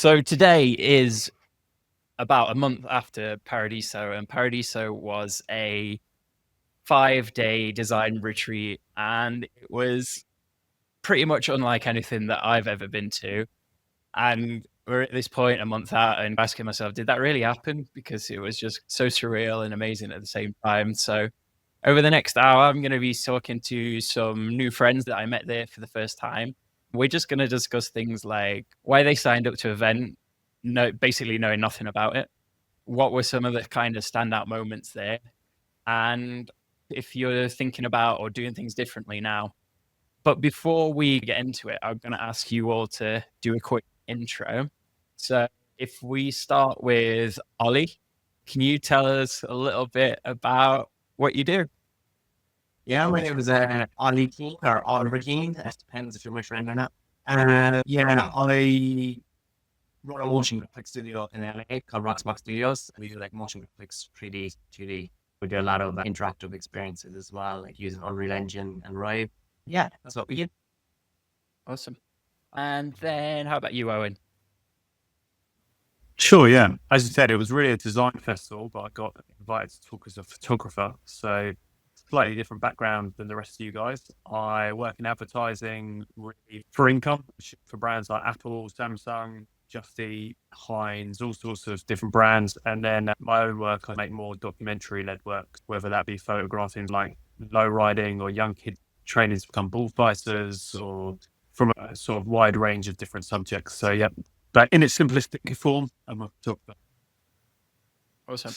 So today is about a month after Paradiso, and Paradiso was a 5-day design retreat, and it was pretty much unlike anything that I've ever been to. And we're at this point a month out and asking myself, did that really happen? Because it was just so surreal and amazing at the same time. So over the next hour, I'm going to be talking to some new friends that I met there for the first time. We're just going to discuss things like why they signed up to event, basically knowing nothing about it. What were some of the kind of standout moments there? And if you're thinking about or doing things differently now. But before we get into it, I'm going to ask you all to do a quick intro. So if we start with Ollie, can you tell us a little bit about what you do? Yeah, my name is Ollie King or Oliver King. It depends if you're my friend or not. I run a motion graphic studio in LA called Rocksbox Studios. We do like motion graphics, 3D, 2D. We do a lot of interactive experiences as well, like using Unreal Engine and Rive. Yeah, that's what we do. Awesome. And then how about you, Owen? Sure, yeah. As you said, it was really a design festival, but I got invited to talk as a photographer. So slightly different background than the rest of you guys. I work in advertising really for income for brands like Apple, Samsung, Just Eat, Heinz, all sorts of different brands. And then my own work, I make more documentary-led work, whether that be photographing like low riding or young kids training to become bullfighters, or from a sort of wide range of different subjects. So yeah, but in its simplistic form, I'm a photographer. Awesome.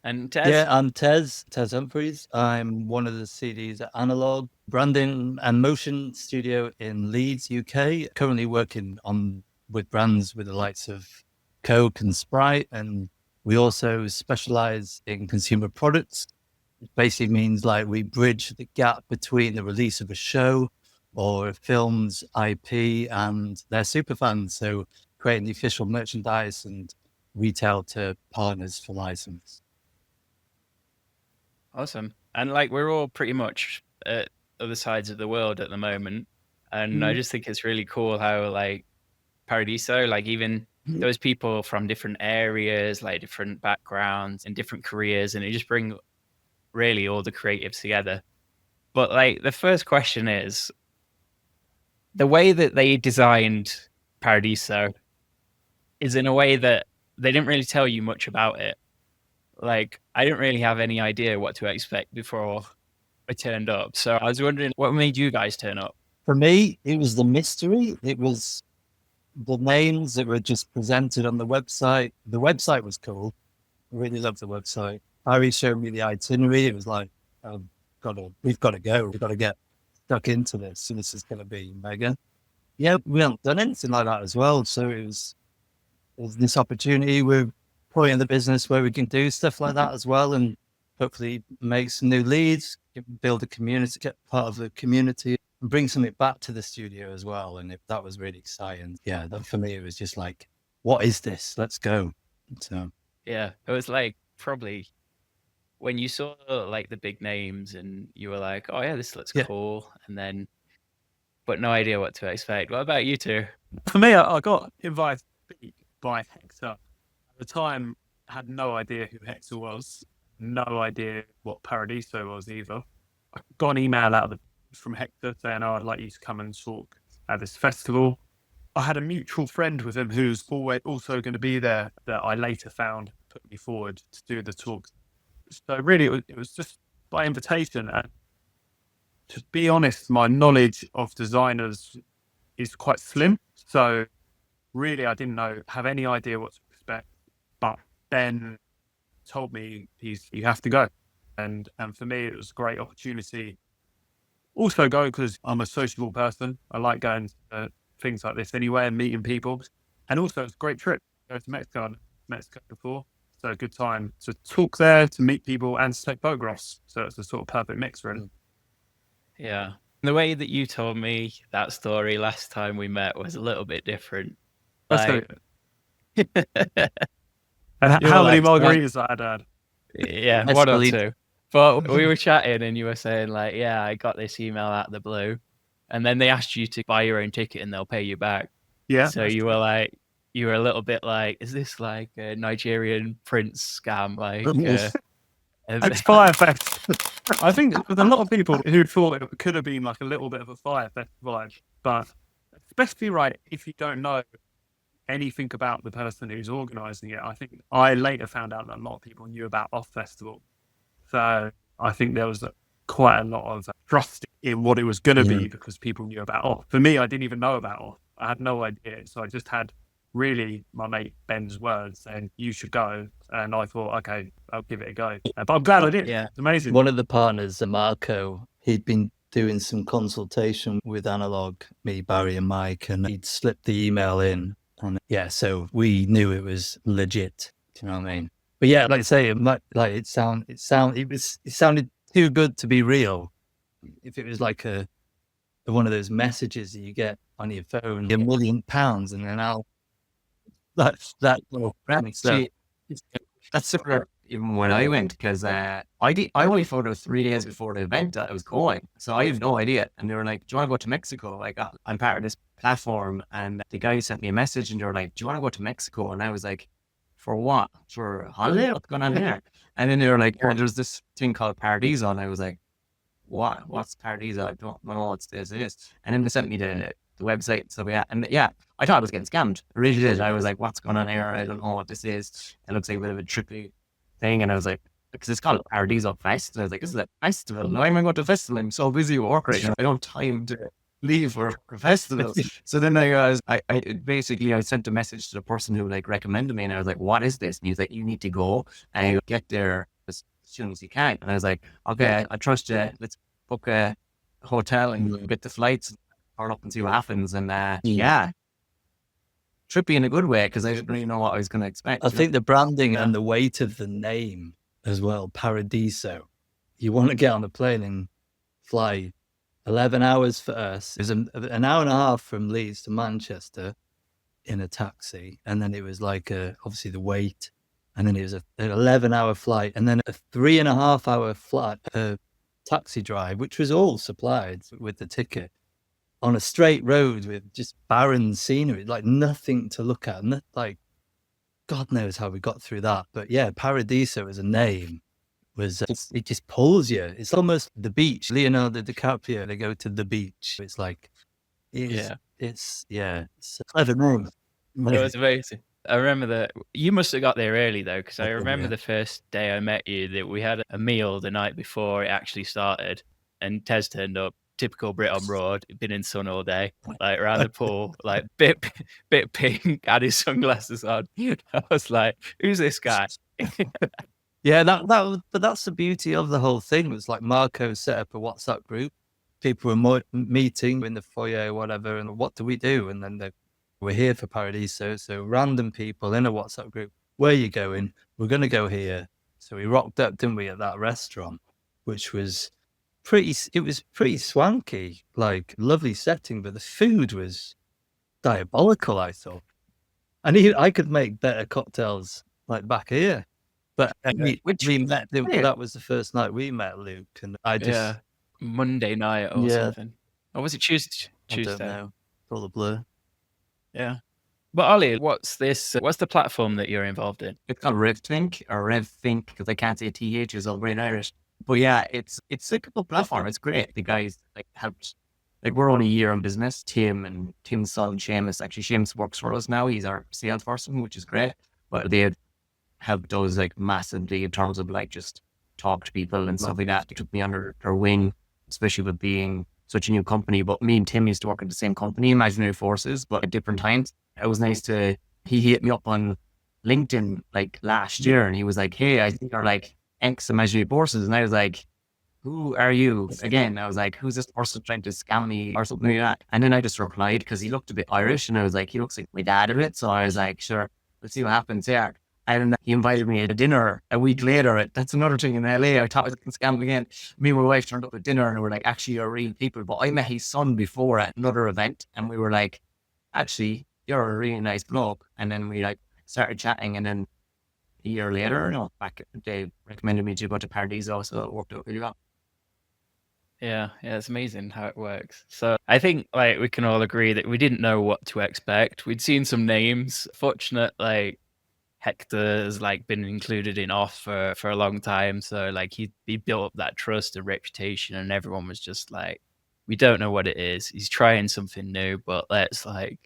And Tez? Yeah, I'm Tez Humphreys. I'm one of the CDs at Analog Branding and Motion Studio in Leeds, UK. Currently working with brands with the likes of Coke and Sprite, and we also specialize in consumer products. It basically means like we bridge the gap between the release of a show or a film's IP and their superfans. So creating the official merchandise and retail to partners for license. Awesome. And like we're all pretty much at other sides of the world at the moment. And I just think it's really cool how like Paradiso, like even those people from different areas, like different backgrounds and different careers, and it just bring really all the creatives together. But like the first question is the way that they designed Paradiso is in a way that they didn't really tell you much about it. Like I didn't really have any idea what to expect before I turned up. So I was wondering what made you guys turn up? For me, it was the mystery. It was the names that were just presented on the website. The website was cool. I really loved the website. Harvey showed me the itinerary. It was like, we've got to go. We've got to get stuck into this. And this is going to be mega. Yeah, we haven't done anything like that as well. So it was this opportunity. We're probably in the business where we can do stuff like that as well, and hopefully make some new leads, build a community, get part of the community, and bring something back to the studio as well. And that was really exciting. Yeah, that for me, it was just like, what is this? Let's go. So yeah, it was like probably when you saw like the big names and you were like, oh yeah, this looks cool. And then, but no idea what to expect. What about you two? For me, I got invited by Hector. At the time, I had no idea who Hector was, no idea what Paradiso was either. I got an email from Hector saying, I'd like you to come and talk at this festival. I had a mutual friend with him who's also going to be there that I later found put me forward to do the talk. So really, it was just by invitation. And to be honest, my knowledge of designers is quite slim. So really, I didn't have any idea what to expect. But Ben told me you have to go. And for me, it was a great opportunity. Also go because I'm a sociable person. I like going to things like this anyway and meeting people. And also it's a great trip. Go to Mexico before. So a good time to talk there, to meet people and to take photographs. So it's a sort of perfect mix, really. Yeah. The way that you told me that story last time we met was a little bit different. Like... And how many margaritas I had? Yeah, one or two. But we were chatting and you were saying like, yeah, I got this email out of the blue. And then they asked you to buy your own ticket and they'll pay you back. Yeah. So you were like, you were a little bit like, is this like a Nigerian prince scam? Like, It's Fire Fest. I think there's a lot of people who thought it could have been like a little bit of a Fire Fest vibe, but especially right if you don't know anything about the person who's organising it. I think I later found out that a lot of people knew about Off Festival, so I think there was quite a lot of trust in what it was going to be because people knew about Off. For me, I didn't even know about Off. I had no idea, so I just had really my mate Ben's words saying you should go, and I thought, okay, I'll give it a go. But I'm glad I did. Yeah. It's amazing. One of the partners, Marco, he'd been doing some consultation with Analog, me, Barry, and Mike, and he'd slipped the email in. And so we knew it was legit. Do you know what I mean? But yeah, like I say, it sounded too good to be real. If it was like one of those messages that you get on your phone, £1 million, and then that's similar. Even when I went, because I only found out 3 days before the event that I was going, so I have no idea. And they were like, "Do you want to go to Mexico?" Like, I'm part of this platform, and the guy sent me a message, and they were like, "Do you want to go to Mexico?" And I was like, "For what? For a holiday? What's going on there?" And then they were like, "Oh, there's this thing called Paradiso," and I was like, "What? What's Paradiso? I don't know what this is." And then they sent me the website. So I thought I was getting scammed. I really did. I was like, "What's going on here? I don't know what this is. It looks like a bit of a trippy thing." And I was like, because it's called Paradiso Fest. And I was like, this is a festival. Why am I going to a festival? I'm so busy with work right now. I don't have time to leave for a festival. So then I basically sent a message to the person who like recommended me, and I was like, what is this? And he was like, you need to go and get there as soon as you can. And I was like, okay, I trust you. Let's book a hotel and get the flights and turn up and see what happens. And trippy in a good way, because I didn't really know what I was going to expect. I think the branding and the weight of the name as well, Paradiso. You want to get on the plane and fly 11 hours for us. It was an hour and a half from Leeds to Manchester in a taxi. And then it was like, obviously the wait. And then it was an 11-hour flight. And then a 3.5-hour flight, taxi drive, which was all supplied with the ticket, on a straight road with just barren scenery, like nothing to look at. Like, God knows how we got through that. But yeah, Paradiso as a name it just pulls you. It's almost the beach. Leonardo DiCaprio, they go to the beach. It's like, it's a clever name. It was amazing. I remember that you must have got there early though, because I remember the first day I met you that we had a meal the night before it actually started, and Tez turned up. Typical Brit on road, been in sun all day, like around the pool, like bit pink, had his sunglasses on. I was like, who's this guy? Yeah, but that's the beauty of the whole thing. It was like Marco set up a WhatsApp group. People were meeting in the foyer or whatever, and what do we do? And then we're here for Paradiso. So random people in a WhatsApp group, where are you going? We're going to go here. So we rocked up, didn't we, at that restaurant, which was pretty swanky, like lovely setting, but the food was diabolical, I thought. And I could make better cocktails like back here. But we met, that was the first night we met, Luke, and I just Monday night or something. Or was it Tuesday? I don't know. All a blur. Yeah. But Ollie, what's the platform that you're involved in? It's called RevThink, because I can't say TH is all great Irish. But yeah, it's a cool platform. It's great. The guys helped. We're only a year in business. Tim's son Seamus, actually Seamus works for us now. He's our sales person, which is great. But they had helped us massively in terms of just talk to people and stuff like that. They took me under their wing, especially with being such a new company. But me and Tim used to work at the same company, Imaginary Forces, but at different times. It was nice he hit me up on LinkedIn last year, and he was like, "Hey, I think you're ex-Imaginary Forces," and I was like, "Who are you?" Again, I was like, "Who's this person trying to scam me?" or something like that. And then I just replied, because he looked a bit Irish, and I was like, he looks like my dad a bit. So I was like, sure, let's see what happens here. And he invited me to dinner a week later. That's another thing in LA. I thought I was going to scam him again. Me and my wife turned up at dinner, and we were like, actually, you're real people. But I met his son before at another event, and we were like, actually, you're a really nice bloke. And then we started chatting, and then a year later, they recommended me to go to Paradiso, so it worked out really well. Yeah, it's amazing how it works. So I think like we can all agree that we didn't know what to expect. We'd seen some names. Fortunate, like Hector's like been included in off for a long time, so like he built up that trust and reputation, and everyone was just like, we don't know what it is. He's trying something new, but let's like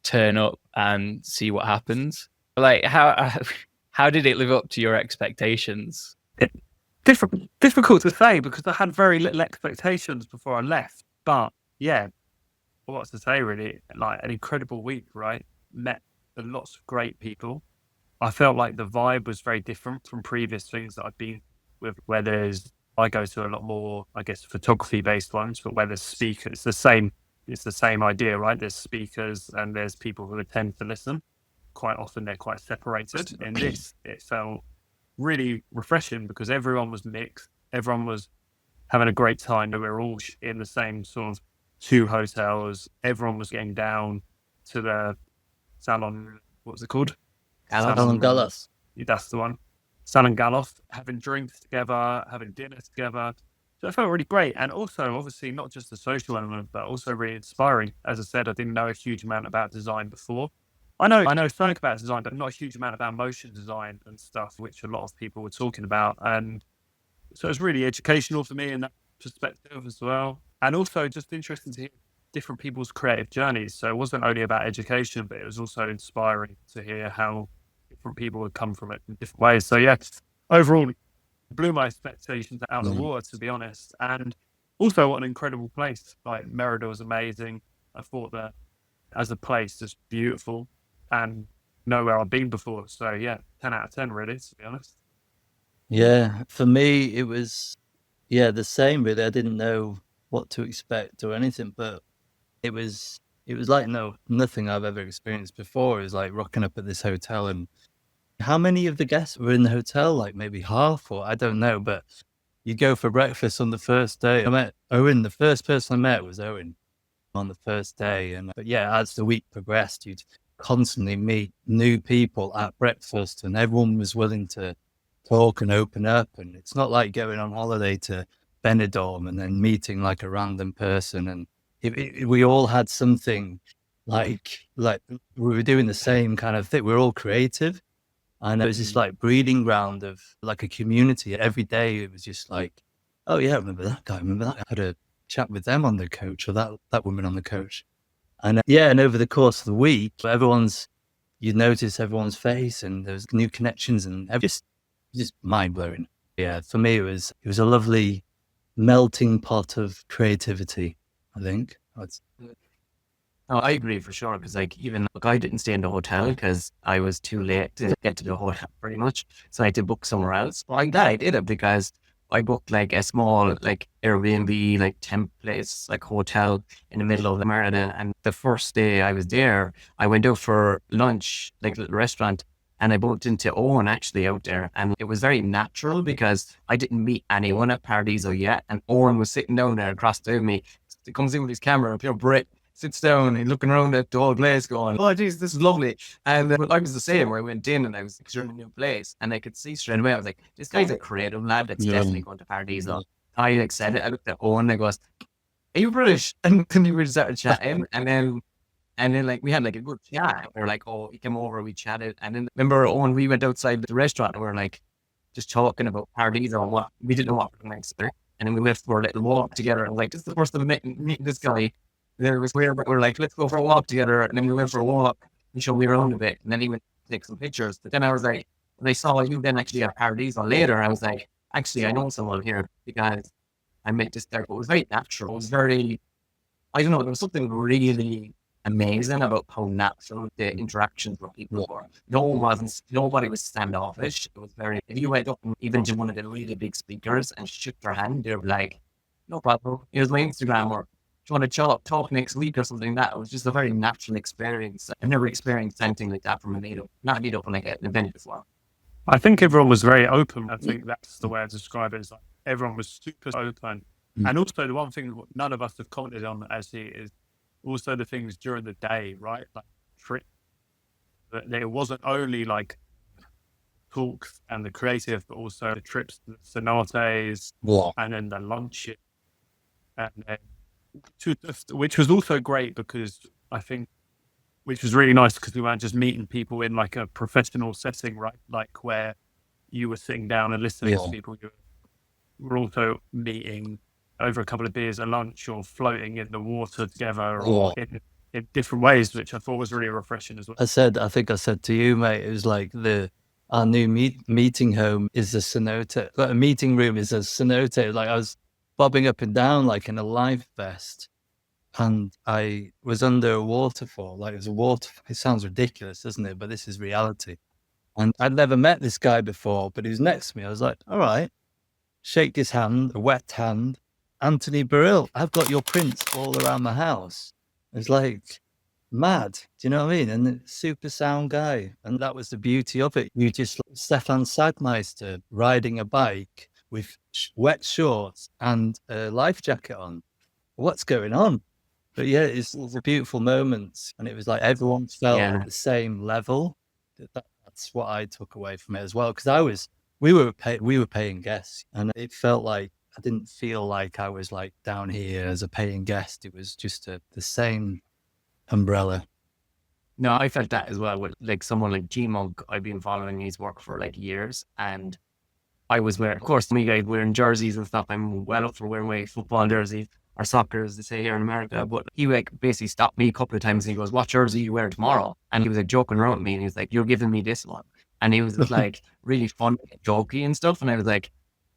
turn up and see what happens. Like how did it live up to your expectations? Difficult to say because I had very little expectations before I left. But yeah, what's to say really? Like an incredible week, right? Met lots of great people. I felt like the vibe was very different from previous things that I've been with, where I go to a lot more, I guess, photography based ones, but where there's speakers, it's the same idea, right? There's speakers and there's people who attend to listen. Quite often they're quite separated. In this, it felt really refreshing because everyone was mixed. Everyone was having a great time. We were all in the same sort of 2 hotels. Everyone was getting down to the salon. What was it called? Salon Galas. That's the one. Salon Galof, having drinks together, having dinner together. So it felt really great. And also, obviously, not just the social element, but also really inspiring. As I said, I didn't know a huge amount about design before. I know something about design, but not a huge amount about motion design and stuff, which a lot of people were talking about. And so it's really educational for me in that perspective as well. And also just interesting to hear different people's creative journeys. So it wasn't only about education, but it was also inspiring to hear how different people would come from it in different ways. So yeah, overall, it blew my expectations out of the water, to be honest. And also, what an incredible place. Like Merida was amazing. I thought that as a place, just beautiful and nowhere I've been before. So yeah, 10 out of 10 really, to be honest. Yeah, for me, it was, the same really. I didn't know what to expect or anything, but it was like nothing I've ever experienced before. It was like rocking up at this hotel, and how many of the guests were in the hotel? Like maybe half, or I don't know, but you go for breakfast on the first day. I met Owen. The first person I met was Owen on the first day. But yeah, as the week progressed, you'd constantly meet new people at breakfast, and everyone was willing to talk and open up. And it's not like going on holiday to Benidorm and then meeting like a random person. And we all had something like we were doing the same kind of thing. We're all creative. And it was this like breeding ground of like a community. Every day it was just like, oh yeah, I remember that guy. Remember that guy. I had a chat with them on the coach, or that woman on the coach. And and over the course of the week, you'd notice everyone's face, and there was new connections, and just mind blowing. Yeah, for me it was a lovely melting pot of creativity, I think. No, I agree for sure. Because I didn't stay in the hotel because I was too late to get to the hotel pretty much. So I had to book somewhere else. But I'm glad I did it because I booked like a small like Airbnb, like templates, like hotel in the middle of the Merida. And the first day I was there, I went out for lunch, like a little restaurant, and I bumped into Owen actually out there. And it was very natural because I didn't meet anyone at Paradiso yet. And Owen was sitting down there across from me. He comes in with his camera, pure Brit, sits down and looking around at the whole place going, oh, geez, this is lovely. And I was the same where I went in and I was picturing a new place, and I could see straight away, I was like, this guy's a creative lad that's definitely going to Paradiso. I said it, I looked at Owen and I goes, are you British? And then we started chatting, and then like we had like a good chat. We were like, oh, he came over, we chatted. And then remember Owen, we went outside the restaurant and we were like just talking about Paradiso and what we didn't know what we were next there. And then we went for a little walk together, and like, this is the first time meeting this guy. There was where we're like, let's go for a walk together. And then we went for a walk. He showed me around a bit. And then he went to take some pictures. But then I was like, when I saw you then actually at Paradiso later, I was like, actually, I know someone here because I met this there. But it was very natural. It was very, I don't know, there was something really amazing about how natural the interactions with people were. Nobody was standoffish. It was very, if you went up and even to one of the really big speakers and shook their hand, they were like, no problem. Here's my Instagram, or do you want to talk next week or something like that? It was just a very natural experience. I've never experienced anything like that from a meetup. Not a meetup, like an event before. I think everyone was very open. I think that's the way I describe it. Is like everyone was super open. And also the one thing none of us have commented on is also the things during the day, right? Like trip. That it wasn't only like talks and the creative, but also the trips to the cenotes and then the lunch. and which was also great because I think, which was really nice because we weren't just meeting people in like a professional setting, right? Like where you were sitting down and listening to people. You were also meeting over a couple of beers at lunch or floating in the water together or in different ways, which I thought was really refreshing as well. I think I said to you, mate, it was like our new meeting home is a cenote. Like a meeting room is a cenote. Like I was bobbing up and down like in a life vest, and I was under a waterfall. Like it was a waterfall. It sounds ridiculous, doesn't it? But this is reality. And I'd never met this guy before, but he was next to me. I was like, all right, shake his hand, a wet hand. Anthony Burrill, I've got your prints all around my house. It's like mad. Do you know what I mean? And super sound guy. And that was the beauty of it. You just, Stefan Sagmeister riding a bike with wet shorts and a life jacket on. What's going on? But yeah, it was a beautiful moment. And it was like everyone felt at the same level. That's what I took away from it as well. Because we were paying guests, and it felt like I didn't feel like I was like down here as a paying guest. It was just the same umbrella. No, I felt that as well with like someone like Gmunk. I've been following his work for like years, and I was wearing, of course, me guys wearing jerseys and stuff. I'm well up for wearing my football jerseys or soccer, as they say here in America. But he like basically stopped me a couple of times and he goes, "What jersey are you wearing tomorrow?" And he was like joking around with me, and he was like, "You're giving me this one," and he was just like really fun, jokey and stuff. And I was like,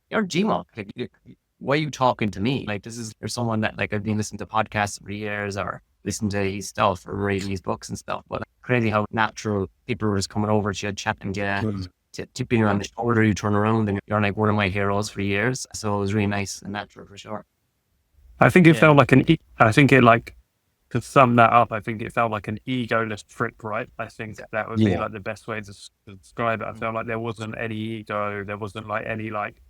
"You're Gmunk. Like, why are you talking to me? Like, there's someone that like I've been listening to podcasts for years or listening to his stuff or reading his books and stuff." But crazy how natural people were just coming over to you, chatting to you, tipping you on the shoulder. You turn around and you're like one of my heroes for years. So it was really nice and natural for sure. I think it felt like I think it like, to sum that up, I think it felt like an egoless trip, right? I think that would be like the best way to describe it. I felt like there wasn't any ego. There wasn't like any like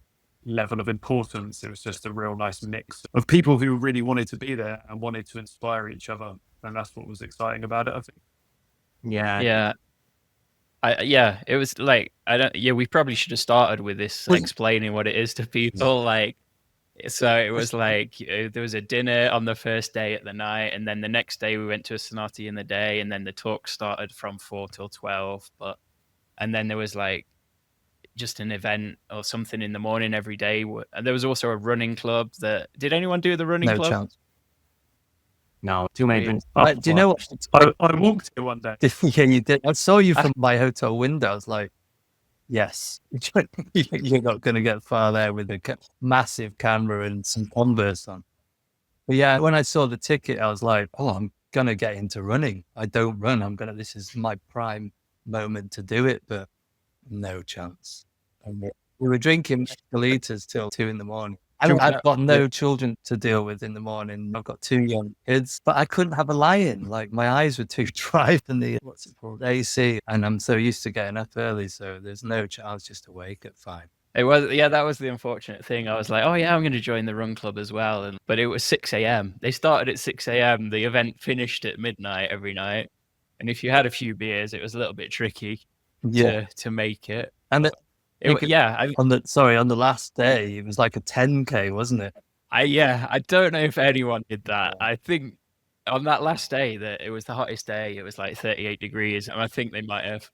level of importance. It was just a real nice mix of people who really wanted to be there and wanted to inspire each other. And that's what was exciting about it, I think. Yeah. It was like, we probably should have started with this, explaining what it is to people. Like, so it was like, there was a dinner on the first day at the night, and then the next day we went to a sonata in the day, and then the talk started from 4 till 12. And then there was like just an event or something in the morning every day. And there was also a running club. Did anyone do the running club? No chance. No, too many drinks. Do you know what? I walked it one day. Yeah, you did. I saw you from my hotel window. I was like, yes, you're not going to get far there with a massive camera and some Converse on. But yeah, when I saw the ticket, I was like, oh, I'm going to get into running. I don't run. This is my prime moment to do it, but no chance. And we were drinking liters till 2 a.m. I've got no children to deal with in the morning. I've got 2 young kids, but I couldn't have a lie-in. Like my eyes were too dry from the AC, and I'm so used to getting up early, so there's no chance just to wake at 5. It was, that was the unfortunate thing. I was like, oh yeah, I'm going to join the run club as well. But it was 6 a.m. They started at 6 a.m. The event finished at midnight every night. And if you had a few beers, it was a little bit tricky to make it. And on the last day, it was like a 10K, wasn't it? I don't know if anyone did that. I think on that last day, that it was the hottest day. It was like 38 degrees, and I think they might have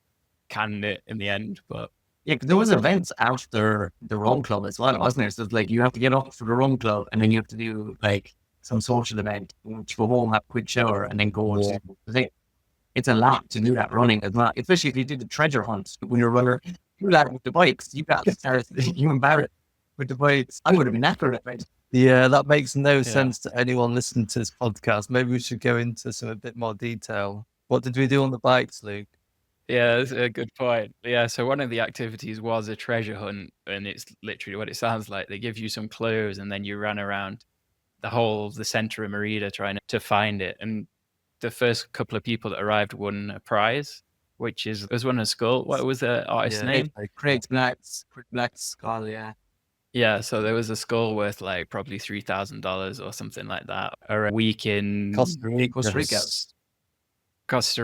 canned it in the end. But yeah, because there was events after the run club as well, wasn't there? So it's like you have to get up for the run club, and then you have to do like some social event, go home, have a quick shower, and then go. It's a lot to do that running as well, especially if you do the treasure hunt when you're a runner. You that with the bikes, you got to start. You embarrassed with the bikes. I would have been accurate, right? Yeah, that makes no sense to anyone listening to this podcast. Maybe we should go into a bit more detail. What did we do on the bikes, Luke? Yeah, that's a good point. Yeah, so one of the activities was a treasure hunt, and it's literally what it sounds like. They give you some clues, and then you run around the center of Merida trying to find it. And the first couple of people that arrived won a prize, which was one a skull. What was the artist's name? Craig Black's skull, yeah. Yeah, so there was a skull worth like probably $3,000 or something like that. Or a week in Costa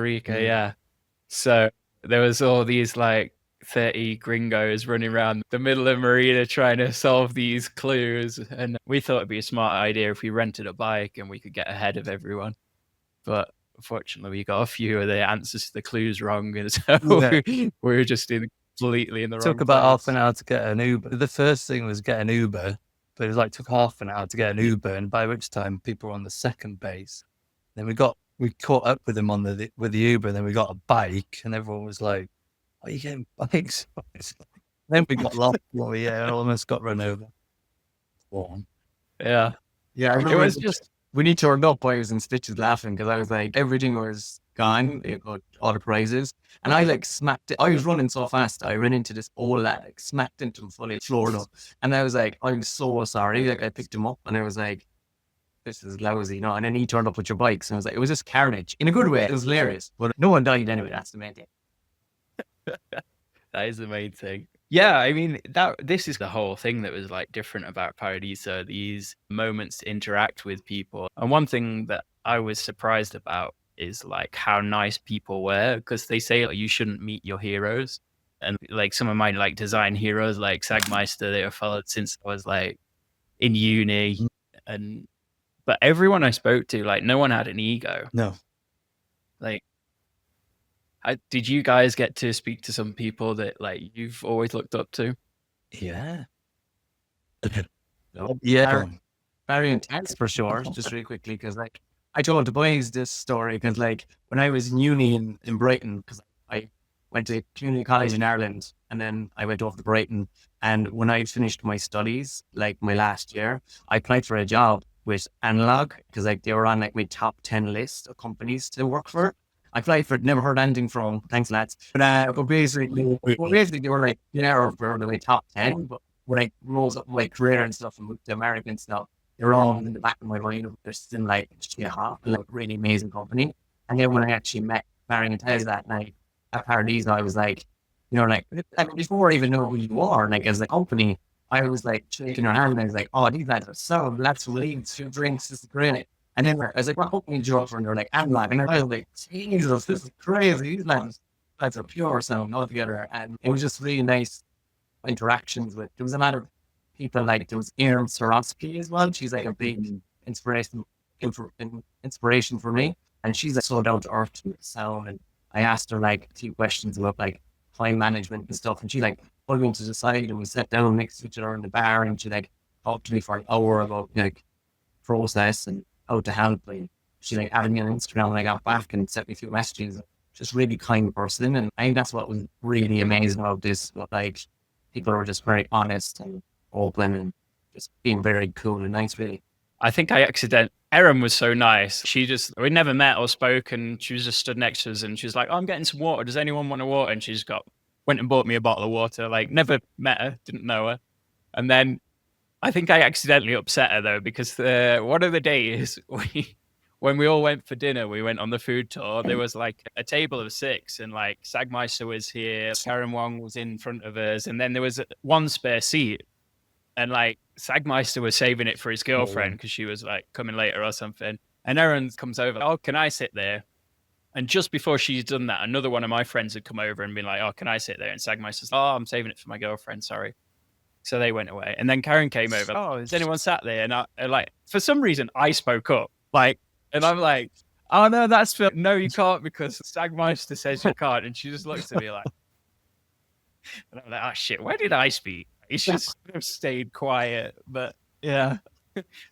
Rica, yeah. So there was all these like 30 gringos running around the middle of Merida trying to solve these clues. And we thought it'd be a smart idea if we rented a bike and we could get ahead of everyone. But unfortunately, we got a few of the answers to the clues wrong. And so we were just completely in the wrong Took about half place. an hour to get an Uber. The first thing was get an Uber, but it was like took half an hour to get an Uber, and by which time people were on the second base. Then we caught up with them on with the Uber, and then we got a bike, and everyone was like, "Are you getting bikes?" Then we got lost. Well, yeah, almost got run over. Yeah. Yeah, I It remember was just, when you turned up, I was in stitches laughing because I was like, everything was gone, all the prizes. And I like smacked it. I was running so fast, I ran into this old lad, like smacked into him fully, floored up. And I was like, I'm so sorry. Like I picked him up and I was like, this is lousy, And then he turned up with your bikes. And I was like, it was just carnage. In a good way, it was hilarious. But no one died anyway, that's the main thing. that is the main thing. Yeah, I mean, this is the whole thing that was like different about Paradiso, these moments to interact with people. And one thing that I was surprised about is like how nice people were, because they say like, you shouldn't meet your heroes. And like some of my like design heroes, like Sagmeister, they were followed since I was like in uni. But everyone I spoke to, like no one had an ego. No. Like, did you guys get to speak to some people that like you've always looked up to? Yeah. No. Yeah. Very intense for sure. Just really quickly, because like I told the boys this story because like when I was in uni in Brighton, because I went to community college in Ireland and then I went off to Brighton, and when I finished my studies, like my last year, I applied for a job with Analog because like they were on like my top 10 list of companies to work for. I applied for it, never heard anything from. Thanks, lads. But basically they were like, for the top 10. But when I rose up my career and stuff and moved to America and stuff, they were all in the back of my mind. They're still like, like really amazing company. And then when I actually met Barry and Talia that night at Paradiso, I was like, like before I even know who you are, like as a company, I was like shaking her hand and I was like, oh, these lads are so, let's leads, two drinks, this is great. And then I was like, what company do you work for? And they're like, Analog. And I was like, Jesus, this is crazy. These lads are pure sound altogether. And it was just really nice interactions with, there was a lot of people like, there was Sarkofsky as well. She's like a big inspiration for me. And she's like so down to earth with sound. And I asked her like a few questions about like time management and stuff. And she like pulled me to the side and we sat down next to each other in the bar and she like talked to me for an hour about like process and how to help. Like, she like added me on Instagram when I got back and sent me a few messages. Just really kind person. And I think that's what was really amazing about this. Like people were just very honest and open and just being very cool and nice, really. I think Erin was so nice. We never met or spoken. She was just stood next to us and she was like, oh, I'm getting some water. Does anyone want a water? And she just went and bought me a bottle of water. Like never met her, didn't know her. And then I think I accidentally upset her though, because one of the days when we all went for dinner, we went on the food tour. There was like a table of 6 and like Sagmeister was here, Karen Wong was in front of us. And then there was one spare seat. And like Sagmeister was saving it for his girlfriend because she was like coming later or something. And Erin comes over, oh, can I sit there? And just before she's done that, another one of my friends had come over and been like, oh, can I sit there? And Sagmeister's like, oh, I'm saving it for my girlfriend, sorry. So they went away. And then Karen came over, oh, has anyone sat there? And I like, for some reason, I spoke up. Like, and I'm like, oh, no, that's for, no, you can't because Sagmeister says you can't. And she just looks at me like, and I'm like, oh, shit, where did I speak? He should have stayed quiet. But yeah,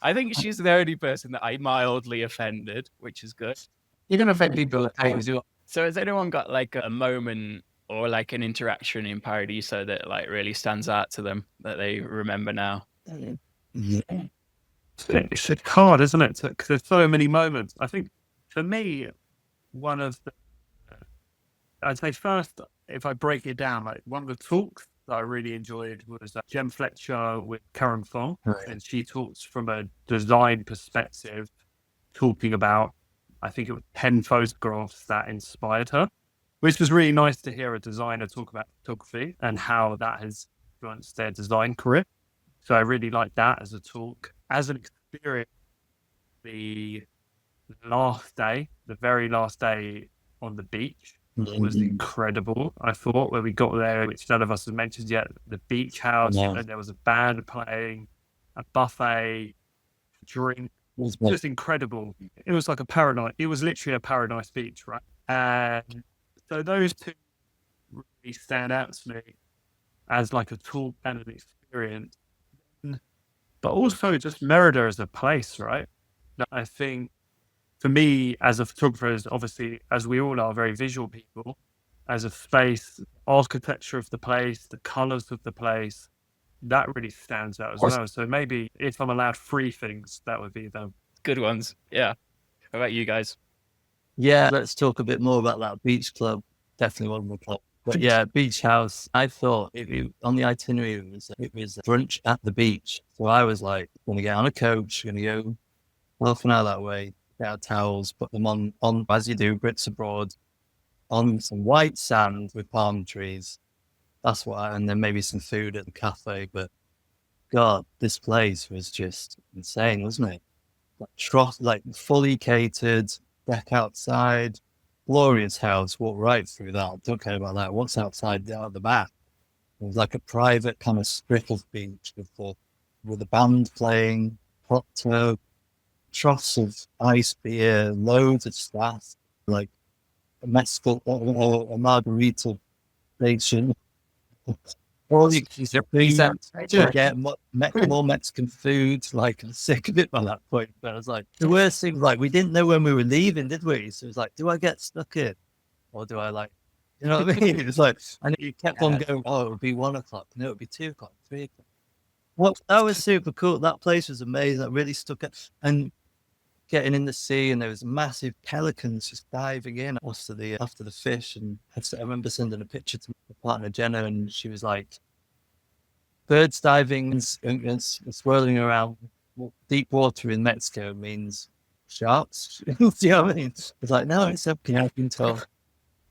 I think she's the only person that I mildly offended, which is good. You can offend people at times. So has anyone got like a moment or like an interaction in Paradiso that like really stands out to them that they remember now? Yeah. It's hard, isn't it? Because there's so many moments. I think for me, one of the, I'd say first, if I break it down, like one of the talks that I really enjoyed was Jem Fletcher with Karen Fong, and she talks from a design perspective, talking about, I think it was 10 photographs that inspired her, which was really nice to hear a designer talk about photography and how that has influenced their design career. So I really like that as a talk. As an experience, the very last day on the beach, was incredible. I thought when we got there, which none of us has mentioned yet, the beach house, Yeah. and there was a band playing, a buffet, drink, just incredible. It was like a paradise. It was literally a paradise beach, right? And so those two really stand out to me as like a tool and an experience, but also just Merida as a place, right? I think for me as a photographer, obviously, as we all are very visual people, as a space, architecture of the place, the colors of the place, that really stands out as well. So maybe if I'm allowed 3 things, that would be them. Good ones. Yeah. How about you guys? Yeah, let's talk a bit more about that beach club. Definitely one of the club. But yeah, beach house. I thought on the itinerary it was brunch at the beach. So I was like, going to get on a coach, going to go half an hour that way, get our towels, put them on as you do, Brits abroad, on some white sand with palm trees. That's what, and then maybe some food at the cafe. But God, this place was just insane, wasn't it? Like fully catered, deck outside, glorious house. Walk right through that. Don't care about that. What's outside out the back? It was like a private kind of strip of beach with a band playing, hot tub, troughs of ice beer, loads of staff, like a mezcal or a margarita station. All you get more Mexican food. Like, I'm sick of it by that point. But I was like, the worst thing, like, we didn't know when we were leaving, did we? So it was like, do I get stuck in, or do I, like, you know what I mean? It was like, and you kept on going. Oh, it would be 1 o'clock. No, it would be 2 o'clock, 3 o'clock. Well, that was super cool. That place was amazing. That really stuck out. And getting in the sea, and there was massive pelicans just diving in after the fish. And I remember sending a picture to my partner Jenna, and she was like, birds diving and swirling around deep water in Mexico means sharks. Do you know what I mean? It's like, no, it's okay, I can tell.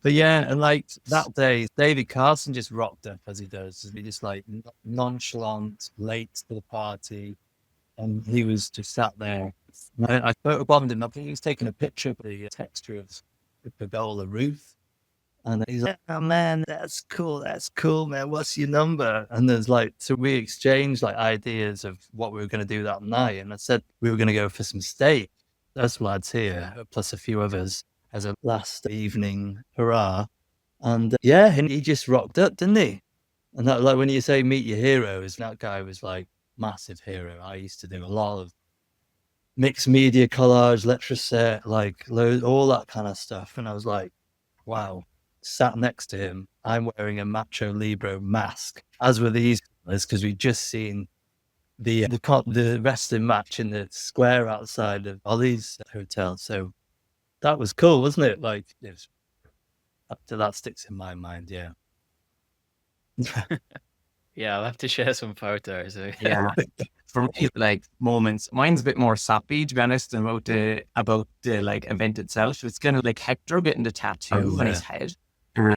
But yeah, and like that day, David Carson just rocked up as he does. He just like nonchalant, late to the party, and he was just sat there. I photobombed him. I think he was taking a picture of the texture of the pergola roof. And he's like, oh man, that's cool, man. What's your number? And there's like, so we exchanged like ideas of what we were going to do that night. And I said we were going to go for some steak. Those lads here, plus a few others, as a last evening hurrah. And yeah, and he just rocked up, didn't he? And that, like when you say meet your heroes, that guy was like massive hero. I used to do a lot of mixed media collage, lecture set, like all that kind of stuff. And I was like, wow. Sat next to him, I'm wearing a Macho Libro mask, as were these guys, because we'd just seen the wrestling match in the square outside of Ollie's hotel. So that was cool, wasn't it? Like, it was, up to that sticks in my mind, yeah. Yeah, I'll have to share some photos. Yeah. For me, like moments, mine's a bit more sappy, to be honest, about the like event itself. It's kind of like Hector getting the tattoo on his head.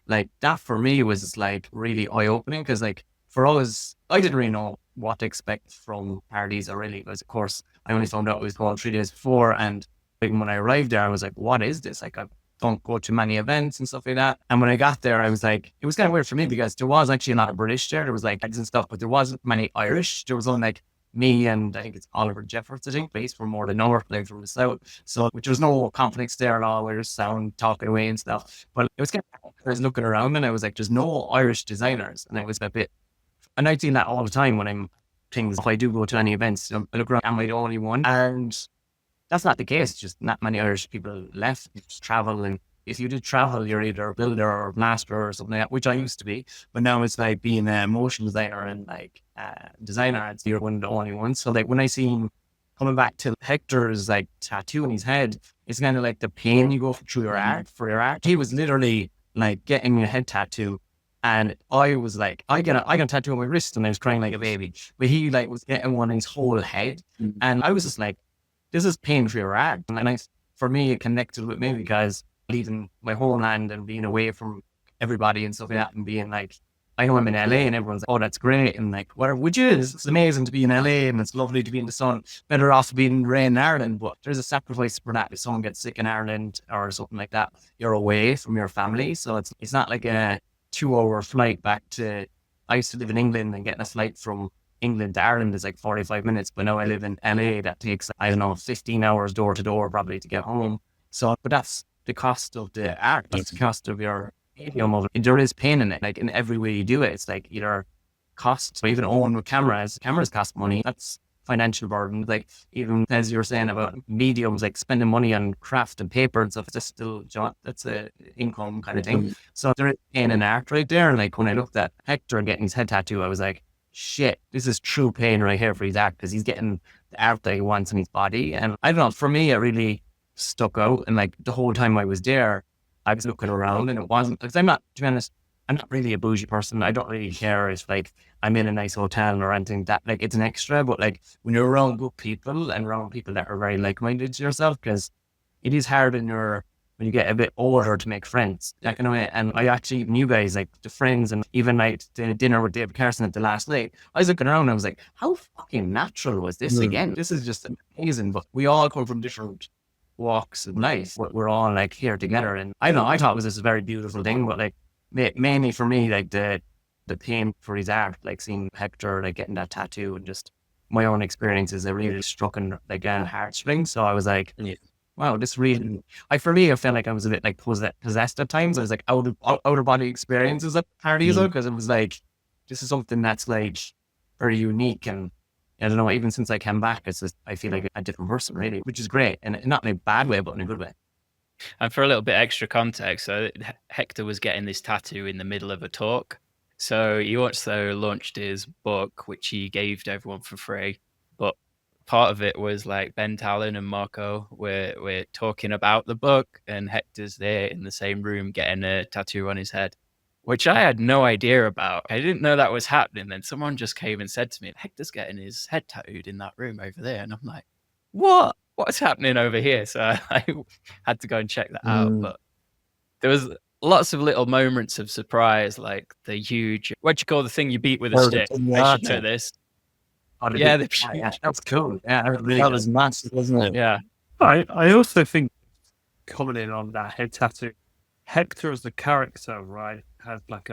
Like that for me was like really eye-opening, because like for us, I didn't really know what to expect from Paradiso really, because of course I only found out it was called 3 days before, and like, when I arrived there I was like, what is this? Like, I don't go to many events and stuff like that. And when I got there, I was like, it was kind of weird for me, because there was actually a lot of British there. There was like and stuff, but there wasn't many Irish. There was only like me and I think it's Oliver Jeffords, I think, based from more the north, like from the south. So, which was no conflicts there at all, where there's sound talking away and stuff. But it was kind of, I was looking around and I was like, there's no Irish designers. And it was a bit, and I've seen that all the time when I'm things, if I do go to any events, I look around, am I the only one? And that's not the case. It's just not many Irish people left. You just travel, and if you do travel, you're either a builder or a blaster or something like that, which I used to be. But now it's like being a motion designer and like designer, you're one of the only ones. So like when I see him coming back to Hector's like tattoo on his head, it's kind of like the pain you go through your art for your art. He was literally like getting a head tattoo, and I was like, I got a tattoo on my wrist, and I was crying like a baby. But he like was getting one on his whole head, and I was just like, this is pain for your art. And for me, it connected with me, because leaving my homeland and being away from everybody and stuff like that, and being like I know I'm in LA and everyone's like, oh, that's great. And like, where would you? It's amazing to be in LA and it's lovely to be in the sun. Better off being in rain in Ireland. But there's a sacrifice for that. If someone gets sick in Ireland or something like that, you're away from your family. So it's not like a 2-hour flight back to, I used to live in England and getting a flight from England to Ireland is like 45 minutes. But now I live in LA. That takes, I don't know, 15 hours door to door probably to get home. So, but that's the cost of the art. That's the cost of your medium of it. There is pain in it, like in every way you do it. It's like either cost, so even Owen with cameras cost money. That's financial burden. Like even as you were saying about mediums, like spending money on craft and paper and stuff, that's still, that's a income kind of thing. So there is pain in art right there. And like when I looked at Hector getting his head tattoo, I was like, shit, this is true pain right here for his art, because he's getting the art that he wants in his body. And I don't know, for me, it really stuck out. And like the whole time I was there, I was looking around and it wasn't, because I'm not, to be honest, I'm not really a bougie person. I don't really care if like I'm in a nice hotel or anything that, like it's an extra, but like when you're around good people and around people that are very like-minded to yourself, because it is hard when you get a bit older to make friends. Like, you know, and I actually knew guys, like the friends, and even like the dinner with David Carson at the last night, I was looking around and I was like, how fucking natural was this again? This is just amazing. But we all come from different walks of life. We're all like here together, and I don't know, I thought it was this very beautiful thing, but like mainly for me, like the pain for his art, like seeing Hector like getting that tattoo and just my own experiences that really struck in like a heartstring. So I was like, wow, this really, for me, I felt like I was a bit like possessed at times. I was like outer body experiences at Paradiso, because it was like, this is something that's like very unique. And I don't know, even since I came back, it's just, I feel like a different person really, which is great. And not in a bad way, but in a good way. And for a little bit extra context, so Hector was getting this tattoo in the middle of a talk. So he also launched his book, which he gave to everyone for free. But part of it was like Ben Talon and Marco were talking about the book, and Hector's there in the same room getting a tattoo on his head, which I had no idea about. I didn't know that was happening. Then someone just came and said to me, Hector's getting his head tattooed in that room over there. And I'm like, what? What's happening over here? So I had to go and check that out. But there was lots of little moments of surprise, like the huge, what do you call the thing you beat with a stick? I should know this. Yeah, that was cool. Yeah, that was massive, wasn't it? Yeah. I also think, commenting on that head tattoo, Hector as the character, right, has like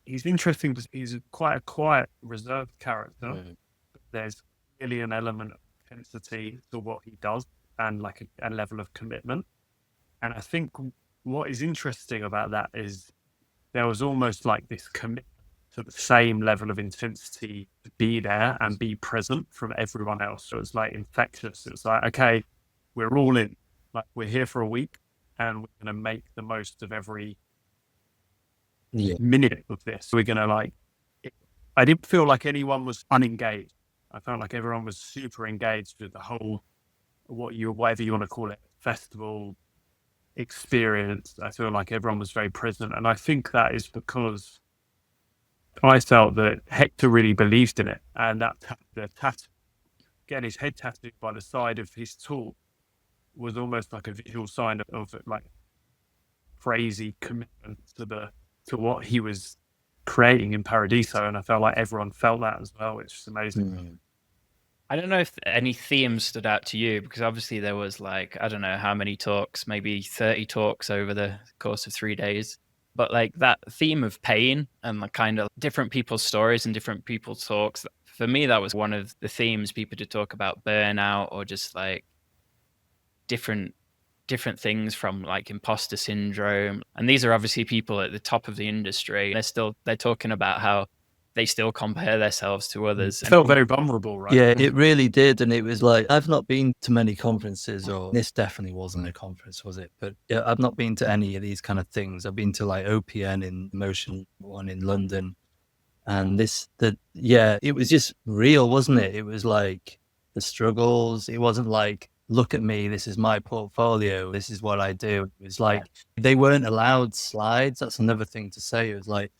he's interesting because he's quite a quiet, reserved character. But there's really an element of intensity to what he does and like a level of commitment. And I think what is interesting about that is there was almost like this commitment to the same level of intensity to be there and be present from everyone else. So it's like infectious. It's like, okay, we're all in. Like, we're here for a week and we're going to make the most of every minute of this. We're going to like, I didn't feel like anyone was unengaged. I felt like everyone was super engaged with the whole, whatever you want to call it, festival experience. I feel like everyone was very present. And I think that is because I felt that Hector really believed in it. And that the tattoo, getting his head tattooed by the side of his talk was almost like a visual sign of like crazy commitment to what he was creating in Paradiso. And I felt like everyone felt that as well, which is amazing. I don't know if any themes stood out to you, because obviously there was like, I don't know how many talks, maybe 30 talks over the course of 3 days. But like that theme of pain and like kind of different people's stories and different people's talks, for me, that was one of the themes people did talk about, burnout or just like different things, from like imposter syndrome. And these are obviously people at the top of the industry. They're talking about how they still compare themselves to others. It felt very vulnerable, right? Yeah, it really did. And it was like, I've not been to many conferences, or this definitely wasn't a conference, was it? But yeah, I've not been to any of these kind of things. I've been to like OPN in Motion one in London. And it was just real, wasn't it? It was like the struggles. It wasn't like, look at me, this is my portfolio, this is what I do. It was like, they weren't allowed slides. That's another thing to say. It was like,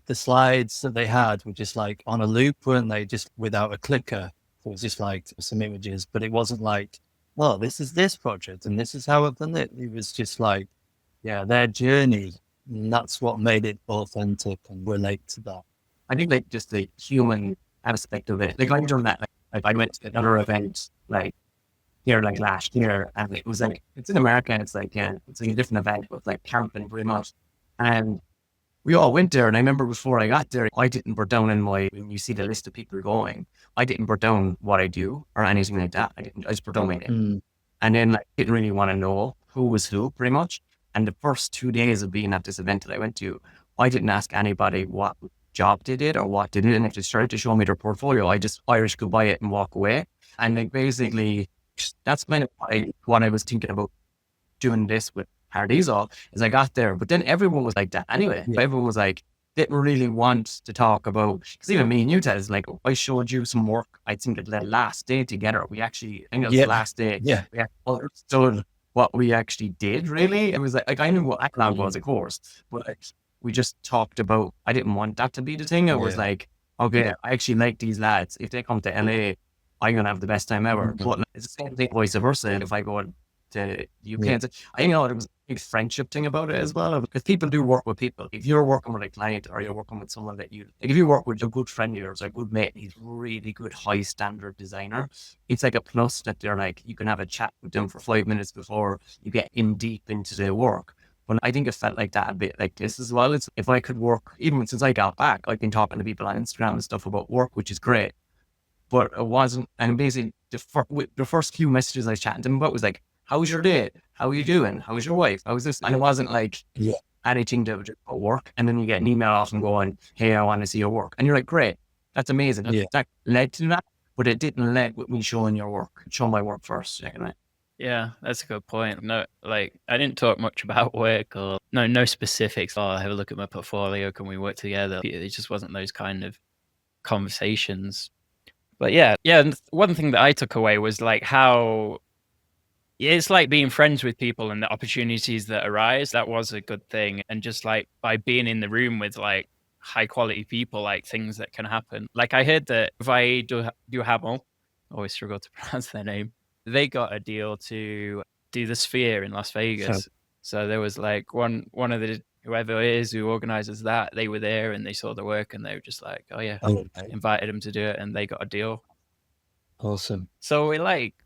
the slides that they had were just like on a loop, weren't they? Just without a clicker. It was just like some images, but it wasn't like, well, this is this project and this is how I've done it. It was just like, their journey And that's what made it authentic and relate to that. I think like just the human aspect of it. Like I've done that. Like I went to another event like here like last year, and it was like it's in America. And it's like it's like a different event with like camping pretty much, and we all went there. And I remember before I got there, I didn't put down when you see the list of people going, I didn't put down what I do or anything like that. I just put down my name, and then like didn't really want to know who was who pretty much. And the first 2 days of being at this event that I went to, I didn't ask anybody what job they did or what they did. And if they started to show me their portfolio, I just Irish goodbye it and walk away. And like basically, that's kind of what I was thinking about doing this with Paradiso is I got there, but then everyone was like that anyway. Yeah. Everyone was like, didn't really want to talk about, because even me and you, Ted, is like, I showed you some work. I think the last day together, I think it was the last day. Yeah. We understood what we actually did, really. It was like I knew what backlog was, of course, but like, we just talked about, I didn't want that to be the thing. It was like, okay, I actually like these lads. If they come to LA, I'm going to have the best time ever. But it's the same thing, vice versa. If I go to UK, I know there was a big friendship thing about it as well, because people do work with people. If you're working with a client or you're working with someone that if you work with a good friend of yours, a good mate, he's really good, high standard designer, it's like a plus that they're like, you can have a chat with them for 5 minutes before you get in deep into their work. But I think it felt like that a bit like this as well. It's if I could work, even since I got back, I've been talking to people on Instagram and stuff about work, which is great. But it wasn't, and basically the first few messages I was chatting to them about was like, how's your day? How are you doing? How's your wife? How's this? And it wasn't like anything to about work. And then you get an email off and going, hey, I want to see your work. And you're like, great, that's amazing. That led to that, but it didn't lead with me showing your work, showing my work first. Yeah, that's a good point. No, like I didn't talk much about work or no specifics. Oh, have a look at my portfolio. Can we work together? It just wasn't those kind of conversations. But yeah. And one thing that I took away was like how it's like being friends with people and the opportunities that arise. That was a good thing. And just like by being in the room with like high quality people, like things that can happen. Like I heard that Valle Duhamel, always struggle to pronounce their name, they got a deal to do the Sphere in Las Vegas. So there was like one of the whoever it is who organizes that, they were there and they saw the work and they were just like, oh yeah, invited them to do it and they got a deal. Awesome. So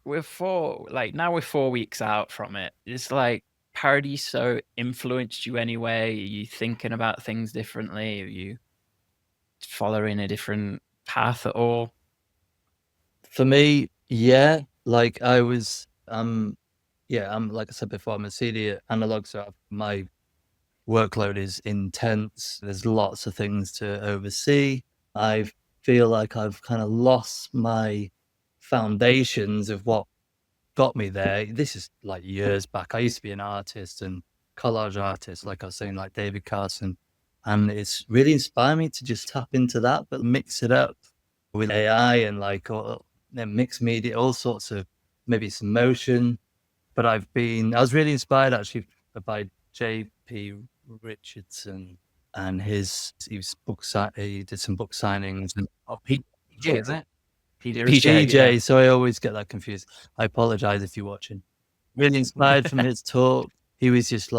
we're 4 weeks out from it. It's like Paradiso influenced you anyway? Are you thinking about things differently? Are you following a different path at all? For me, yeah. Like I was, I'm like I said before, I'm a senior analog, so my workload is intense. There's lots of things to oversee. I feel like I've kind of lost my foundations of what got me there. This is like years back. I used to be an artist and collage artist, like I was saying, like David Carson. And it's really inspired me to just tap into that, but mix it up with AI and like mixed media, all sorts of maybe some motion. But I was really inspired actually by J.P. Richardson and he did some book signings. And PJ, is it? PJ, so I always get that confused. I apologize if you're watching. Really inspired from his talk. He was just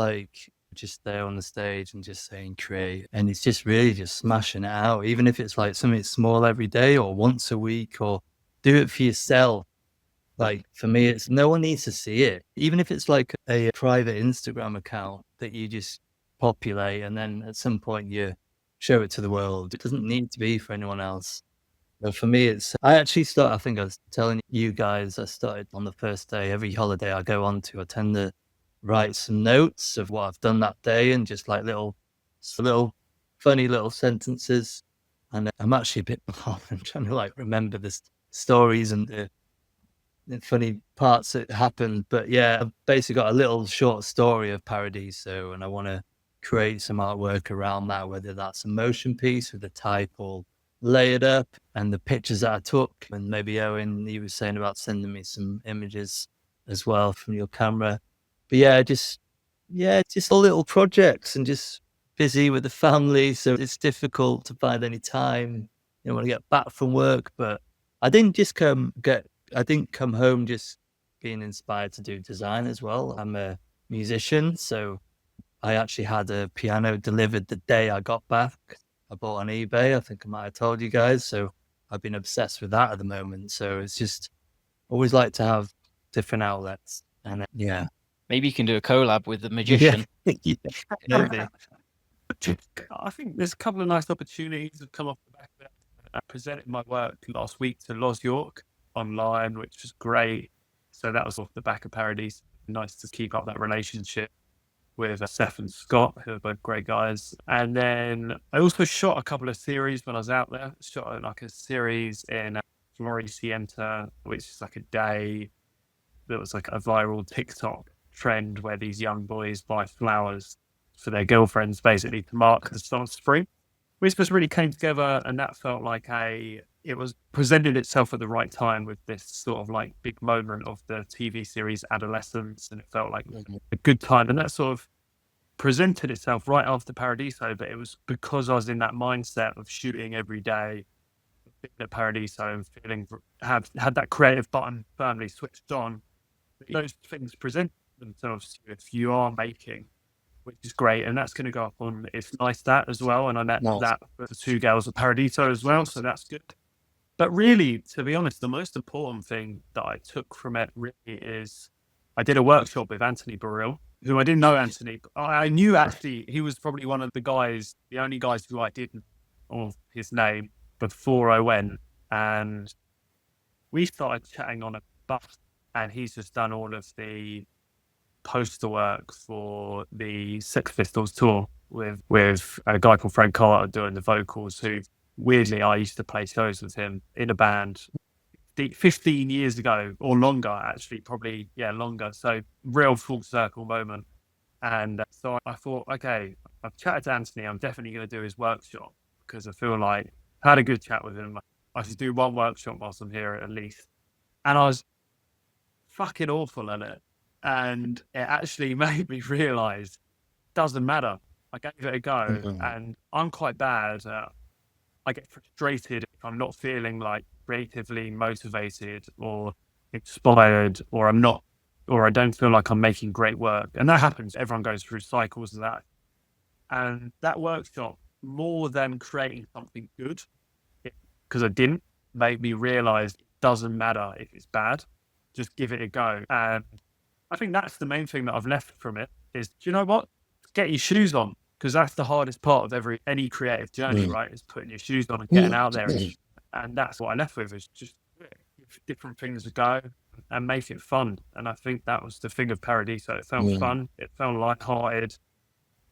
there on the stage and just saying create, and it's just really just smashing it out, even if it's like something small every day or once a week, or do it for yourself. Like for me, it's no one needs to see it, even if it's like a private Instagram account that you just populate and then at some point you show it to the world. It doesn't need to be for anyone else. But for me, I think I was telling you guys, I started on the first day, every holiday I go on to, I tend to write some notes of what I've done that day and just like little funny little sentences. And I'm actually a bit behind. I'm trying to like remember the stories and the funny parts that happened. But yeah, I've basically got a little short story of Paradiso and I want to create some artwork around that, whether that's a motion piece with a type or lay it up, and the pictures that I took. And maybe Owen, he was saying about sending me some images as well from your camera. But just all little projects and just busy with the family. So it's difficult to find any time, when I get back from work. But I didn't come home just being inspired to do design as well. I'm a musician, so I actually had a piano delivered the day I got back. I bought on eBay. I think I might have told you guys. So I've been obsessed with that at the moment. So it's just always like to have different outlets. And yeah. Maybe you can do a collab with the magician. Yeah, maybe. I think there's a couple of nice opportunities that come off the back of it. I presented my work last week to Los York online, which was great. So that was off the back of Paradiso. Nice to keep up that relationship with Stefan and Scott, who are both great guys. And then I also shot a couple of series when I was out there. Shot like a series in Floricienta, which is like a day that was like a viral TikTok trend where these young boys buy flowers for their girlfriends, basically to mark the start of spring, which just really came together. And that felt like it was presented itself at the right time with this sort of like big moment of the TV series Adolescence. And it felt like a good time. And that sort of presented itself right after Paradiso, but it was because I was in that mindset of shooting every day, being at Paradiso and feeling had that creative button firmly switched on. Those things present themselves to you if you are making, which is great, and that's going to go up on It's Nice That as well. And I met that for the two girls at Paradiso as well, so that's good. But really, to be honest, the most important thing that I took from it really is I did a workshop with Anthony Burrill, who I didn't know Anthony. I knew actually he was probably one of the only guys who I didn't know his name before I went. And we started chatting on a bus, and he's just done all of the poster work for the Sex Pistols tour with a guy called Frank Carter doing the vocals, who weirdly I used to play shows with him in a band 15 years ago or longer, actually, probably longer. So real full circle moment. And so I thought, okay, I've chatted to Anthony, I'm definitely going to do his workshop because I feel like I had a good chat with him. I should do one workshop whilst I'm here at least. And I was fucking awful at it. And it actually made me realise it doesn't matter. I gave it a go, and I'm quite bad at, I get frustrated if I'm not feeling like creatively motivated or inspired, or I don't feel like I'm making great work. And that happens. Everyone goes through cycles of that. And that workshop, more than creating something good, because I didn't, made me realise it doesn't matter if it's bad. Just give it a go. And I think that's the main thing that I've left from it is, do you know what? Get your shoes on, because that's the hardest part of any creative journey, right? Is putting your shoes on and getting out there. And that's what I left with, is just give different things a go and make it fun. And I think that was the thing of Paradiso. It felt fun, it felt lighthearted,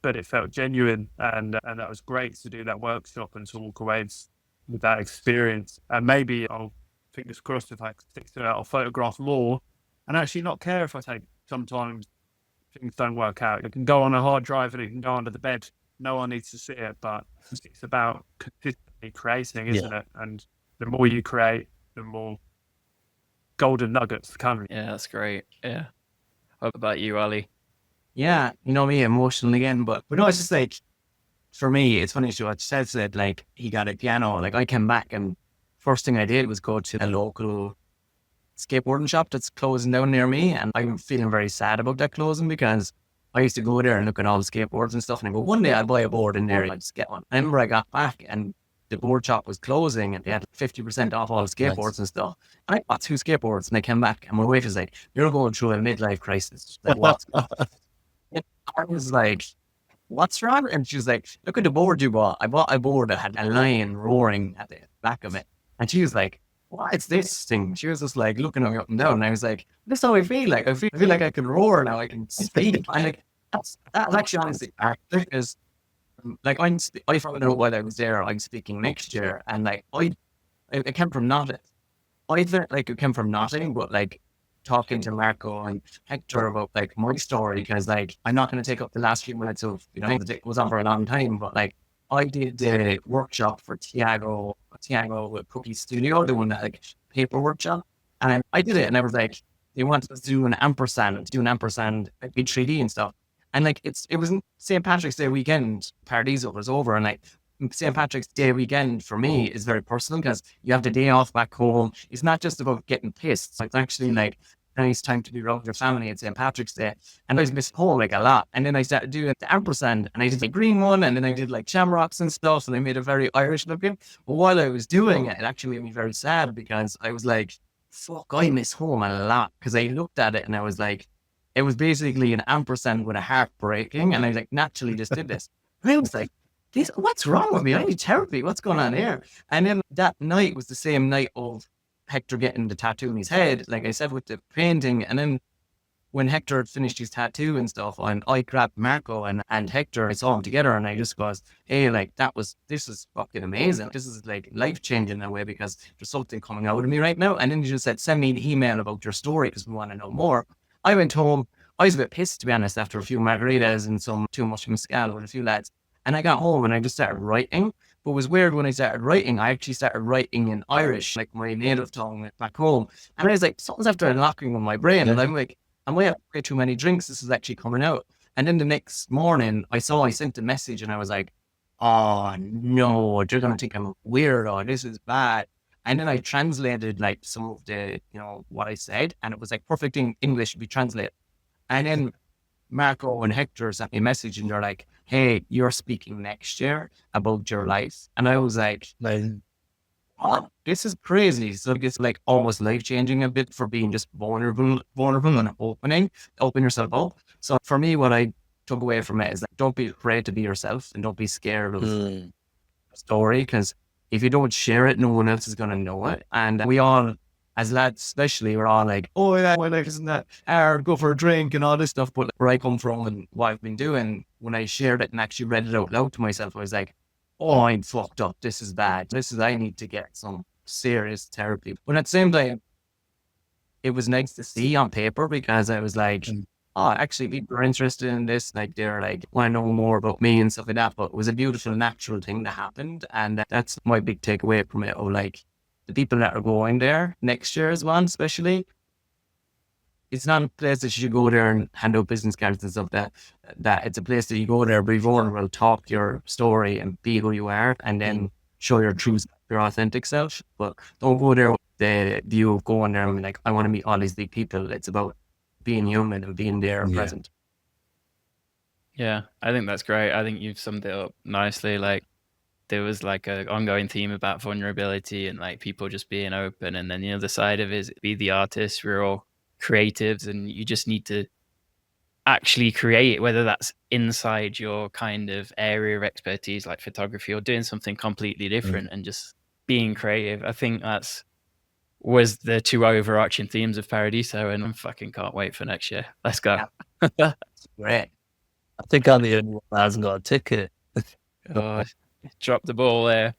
but it felt genuine. And that was great to do that workshop and to walk away with that experience. And maybe I'll, fingers crossed, if I stick to it, I'll photograph more and actually not care if I take, sometimes things don't work out. It can go on a hard drive and it can go under the bed. No one needs to see it, but it's about consistently creating, isn't it? And the more you create, the more golden nuggets come. Yeah, that's great. Yeah. What about you, Ali? Yeah, you know me, emotional again, but no, it's just like, for me, it's funny what Seth said, like, he got a piano. Like, I came back and first thing I did was go to a local skateboarding shop that's closing down near me, and I'm feeling very sad about that closing because I used to go there and look at all the skateboards and stuff, and I go, one day I'll buy a board in there and I'll just get one. I remember I got back and the board shop was closing and they had 50% off all the skateboards and stuff. And I bought 2 skateboards and I came back and my wife was like, you're going through a midlife crisis. Like, what? I was like, what's wrong? And she was like, look at the board you bought. I bought a board that had a lion roaring at the back of it. And she was like, what's this thing? She was just like looking at me up and down. And I was like, this is how I feel. Like, I feel like I can roar now. I can speak. I'm like, that's actually honestly because like I found out while I was there, I'm speaking next year. And like, it came from nothing. I felt like it came from nothing, but like talking to Marco and Hector about like my story, because like, I'm not going to take up the last few minutes of, it was on for a long time, but like, I did the workshop for Tiago with Cookie Studio, the one that like paper workshop, and I did it, and I was like, they wanted us to do an ampersand, like in 3D and stuff, and like it was St. Patrick's Day weekend. Paradiso was over, and like St. Patrick's Day weekend for me is very personal because you have the day off back home. It's not just about getting pissed. It's actually like Now it's time to be around your family at St. Patrick's Day. And I was missing home like a lot. And then I started doing the ampersand, and I did the green one, and then I did like shamrocks and stuff, and I made it very Irish looking. But while I was doing it, it actually made me very sad because I was like, fuck, I miss home a lot. Because I looked at it and I was like, it was basically an ampersand with a heart breaking, and I like naturally just did this. And I was like, what's wrong with me? I need therapy. What's going on here? And then that night was the same night of Hector getting the tattoo in his head, like I said, with the painting. And then when Hector had finished his tattoo and stuff, and I grabbed Marco and Hector, I saw them together, and I just goes, hey, like this is fucking amazing. This is like life changing in a way because there's something coming out of me right now. And then he just said, send me an email about your story because we want to know more. I went home. I was a bit pissed, to be honest, after a few margaritas and some too much mezcal with a few lads. And I got home and I just started writing. But it was weird when I started writing. I actually started writing in Irish, like my native tongue back home. And I was like, something's after unlocking in my brain. And I'm like, I might have way too many drinks. This is actually coming out. And then the next morning, I sent a message and I was like, oh no, they're going to think I'm a weirdo. This is bad. And then I translated like some of the, what I said. And it was like perfect in English to be translated. And then Marco and Hector sent me a message and they're like, hey, you're speaking next year about your life. And I was like, oh, this is crazy. So it's like almost life changing a bit for being just vulnerable and open yourself up. So for me, what I took away from it is like, don't be afraid to be yourself and don't be scared of the story. Because if you don't share it, no one else is going to know it. And we all, as lads especially, we're all like, oh yeah, my life isn't that hard, go for a drink and all this stuff. But where I come from and what I've been doing, when I shared it and actually read it out loud to myself, I was like, oh, I'm fucked up. This is bad. I need to get some serious therapy. But at the same time, it was nice to see on paper because I was like, oh, actually people are interested in this. Like they're like, want to know more about me and stuff like that. But it was a beautiful, natural thing that happened. And that's my big takeaway from it. Of like, the people that are going there next year as well, especially, it's not a place that you should go there and hand out business cards and stuff. That it's a place that you go there, be vulnerable, talk your story and be who you are, and then show your true, your authentic self. But don't go there with the view of going there and be like, I want to meet all these big people. It's about being human and being there and present. Yeah, I think that's great. I think you've summed it up nicely. Like, there was like an ongoing theme about vulnerability and like people just being open. And then the other side of it is be the artist. We're all creatives and you just need to actually create, whether that's inside your kind of area of expertise, like photography, or doing something completely different and just being creative. I think was the two overarching themes of Paradiso, and I fucking can't wait for next year. Let's go. Yeah. Great. I think I'm the only one that hasn't got a ticket. Oh, drop the ball there.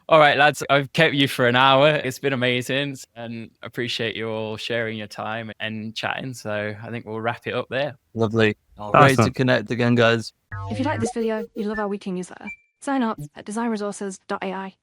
All right, lads, I've kept you for an hour. It's been amazing and appreciate you all sharing your time and chatting. So I think we'll wrap it up there. Lovely. All Great right. to connect again, guys. If you like this video, you love our weekly newsletter, sign up at designresources.ai.